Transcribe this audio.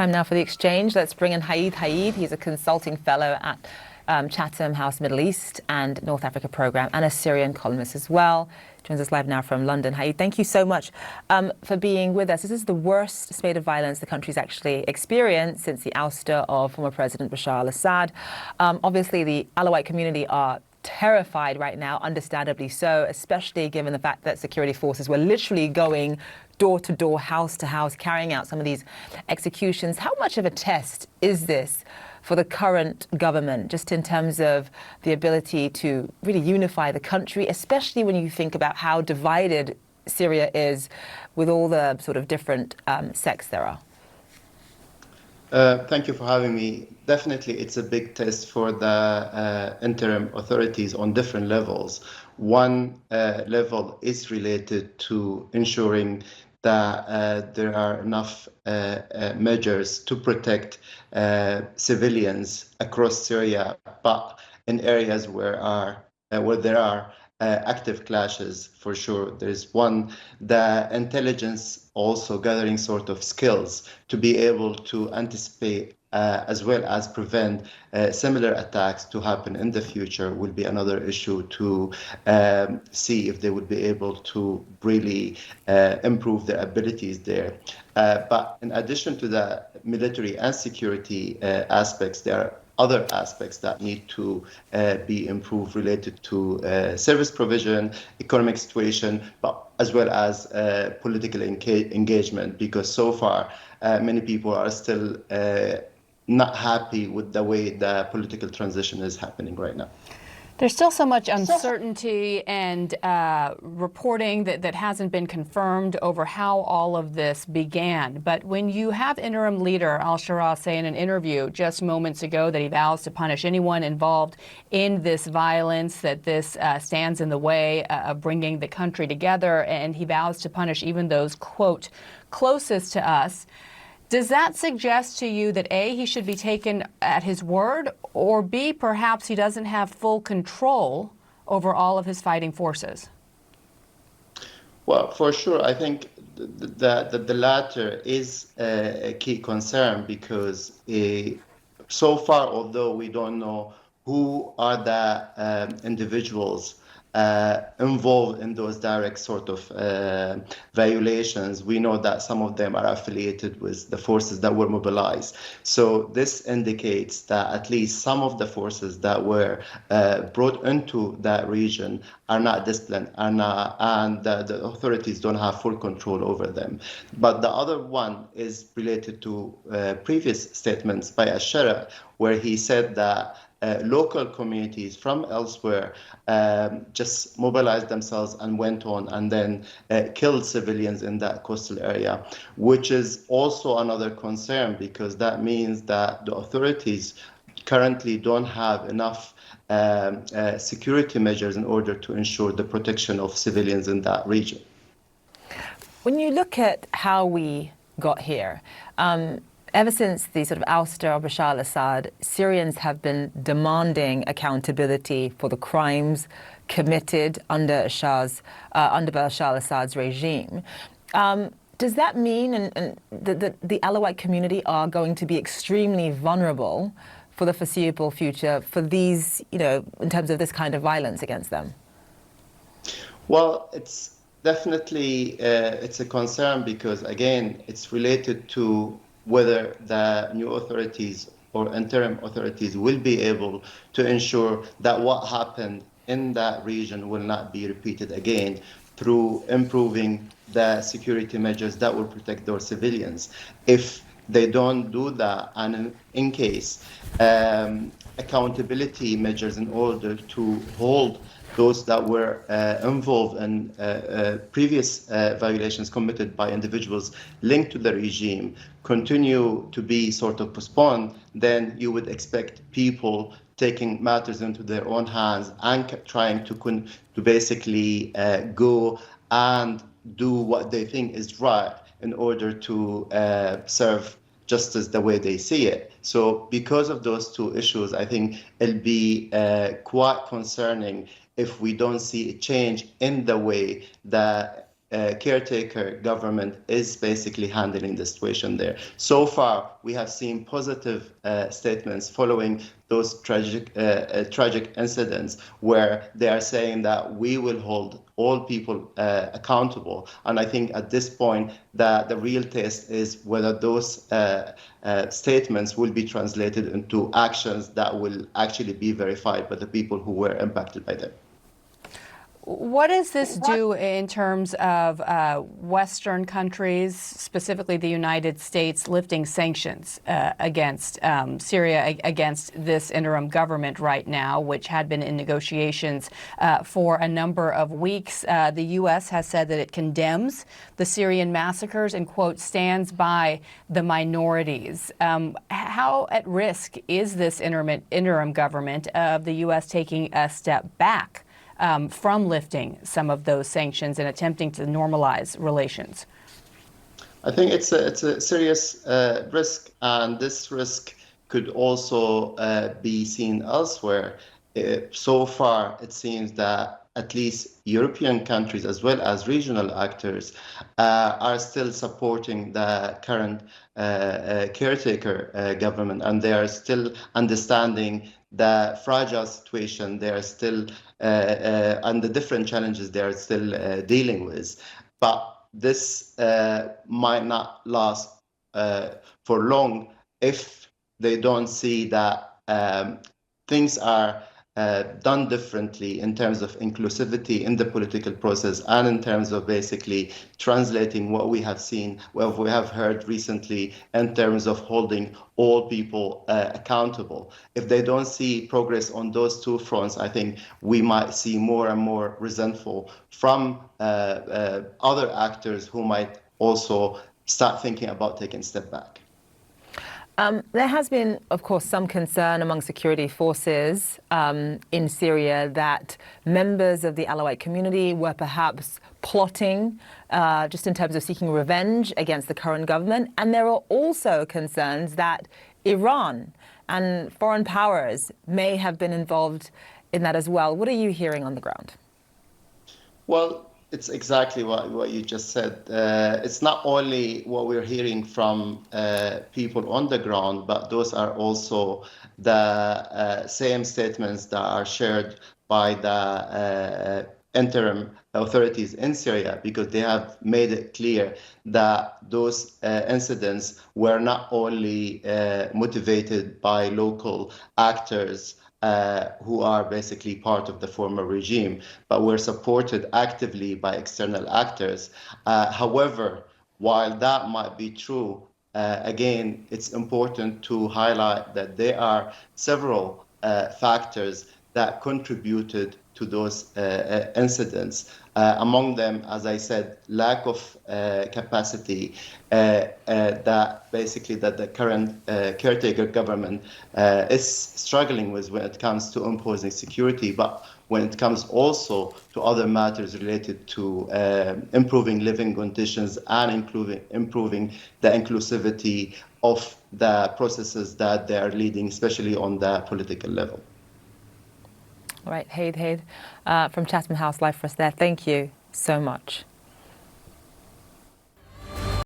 time now for the exchange. Let's bring in Haid. He's a consulting fellow at Chatham House Middle East and North Africa Programme and a Syrian columnist as well. Joins us live now from London. Haid, thank you so much for being with us. This is the worst spate of violence the country's actually experienced since the ouster of former President Bashar al-Assad. Obviously, the Alawite community are terrified right now, understandably so, especially given the fact that security forces were literally going door to door, house to house, carrying out some of these executions. How much of a test is this for the current government, just in terms of the ability to really unify the country, especially when you think about how divided Syria is with all the sort of different sects there are? Thank you for having me. Definitely, it's a big test for the interim authorities on different levels. One level is related to ensuring that there are enough measures to protect civilians across Syria, but in areas where there are active clashes, for sure. There's one, the intelligence also gathering sort of skills to be able to anticipate as well as prevent similar attacks to happen in the future will be another issue to see if they would be able to really improve their abilities there. But in addition to the military and security aspects, there are other aspects that need to be improved related to service provision, economic situation, but as well as political engagement, because so far many people are still not happy with the way the political transition is happening right now. There's still so much uncertainty and reporting that hasn't been confirmed over how all of this began. But when you have interim leader al-Shara say in an interview just moments ago that he vows to punish anyone involved in this violence, that this stands in the way of bringing the country together, and he vows to punish even those, quote, closest to us, does that suggest to you that A, he should be taken at his word, or B, perhaps he doesn't have full control over all of his fighting forces? Well, for sure, I think the latter is a key concern, because so far, although we don't know who are the individuals involved in those direct sort of violations, we know that some of them are affiliated with the forces that were mobilized. So this indicates that at least some of the forces that were brought into that region are not disciplined, and the authorities don't have full control over them. But the other one is related to previous statements by al-Shara, where he said that local communities from elsewhere just mobilized themselves and went on and then killed civilians in that coastal area, which is also another concern, because that means that the authorities currently don't have enough security measures in order to ensure the protection of civilians in that region. When you look at how we got here, ever since the sort of ouster of Bashar al-Assad, Syrians have been demanding accountability for the crimes committed under Bashar al-Assad's regime. Does that mean that the Alawite community are going to be extremely vulnerable for the foreseeable future for these, in terms of this kind of violence against them? Well, it's definitely it's a concern, because again, it's related to whether the new authorities or interim authorities will be able to ensure that what happened in that region will not be repeated again through improving the security measures that will protect those civilians. If they don't do that, and in case accountability measures in order to hold those that were involved in previous violations committed by individuals linked to the regime continue to be sort of postponed, then you would expect people taking matters into their own hands and trying to basically go and do what they think is right in order to serve justice the way they see it. So because of those two issues, I think it'll be quite concerning if we don't see a change in the way that caretaker government is basically handling the situation there. So far, we have seen positive statements following those tragic incidents where they are saying that we will hold all people accountable. And I think at this point, the real test is whether those statements will be translated into actions that will actually be verified by the people who were impacted by them. What does this do in terms of Western countries, specifically the United States, lifting sanctions against Syria, against this interim government right now, which had been in negotiations for a number of weeks? The U.S. has said that it condemns the Syrian massacres and, quote, stands by the minorities. How at risk is this interim government of the U.S. taking a step back from lifting some of those sanctions and attempting to normalize relations? I think it's a serious risk, and this risk could also be seen elsewhere. So far, it seems that at least European countries as well as regional actors are still supporting the current caretaker government, and they are still understanding the fragile situation they are still and the different challenges they are still dealing with. But this might not last for long if they don't see that things are done differently in terms of inclusivity in the political process and in terms of basically translating what we have seen, what we have heard recently in terms of holding all people accountable. If they don't see progress on those two fronts, I think we might see more and more resentful from other actors who might also start thinking about taking a step back. There has been, of course, some concern among security forces in Syria that members of the Alawite community were perhaps plotting just in terms of seeking revenge against the current government. And there are also concerns that Iran and foreign powers may have been involved in that as well. What are you hearing on the ground? Well, it's exactly what you just said. It's not only what we're hearing from people on the ground, but those are also the same statements that are shared by the interim authorities in Syria, because they have made it clear that those incidents were not only motivated by local actors who are basically part of the former regime, but were supported actively by external actors. However, while that might be true, again, it's important to highlight that there are several factors that contributed to those incidents. Among them, as I said, lack of capacity that basically that the current caretaker government is struggling with when it comes to imposing security, but when it comes also to other matters related to improving living conditions and improving the inclusivity of the processes that they are leading, especially on the political level. All right, Haid from Chatham House, live for us there. Thank you so much.